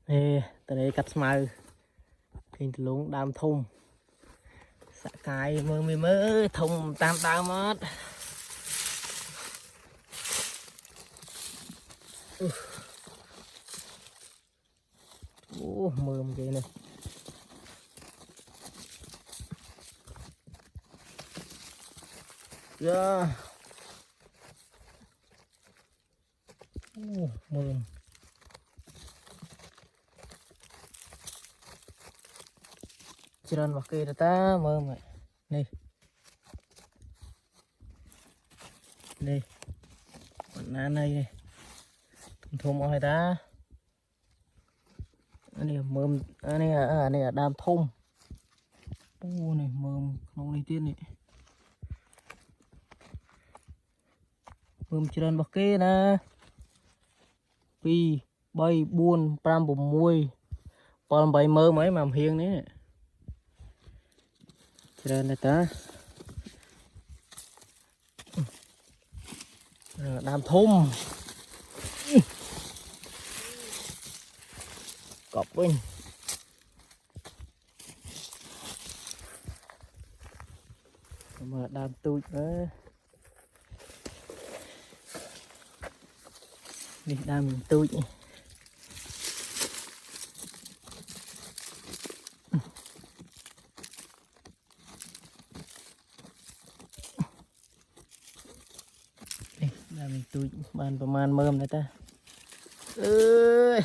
Ê, tại đây cắt màu thì luôn đam thùng xạ cái mơ thùng tam tao mất mơm vậy này yeah. Mơm trơn vào kia ta mơm này này đây này này thùng mọi ta anh này mơm anh này là đam thùng này mơm không đi tiên này mơm trơn vào kia nè pi bay buôn pram bùm muôi còn bay mơ mấy mà hiền đấy trơn này ta đam thùng cọp bên mà đam tui nữa đi đam tui đam tui bànประมาณ mơm này ta ơi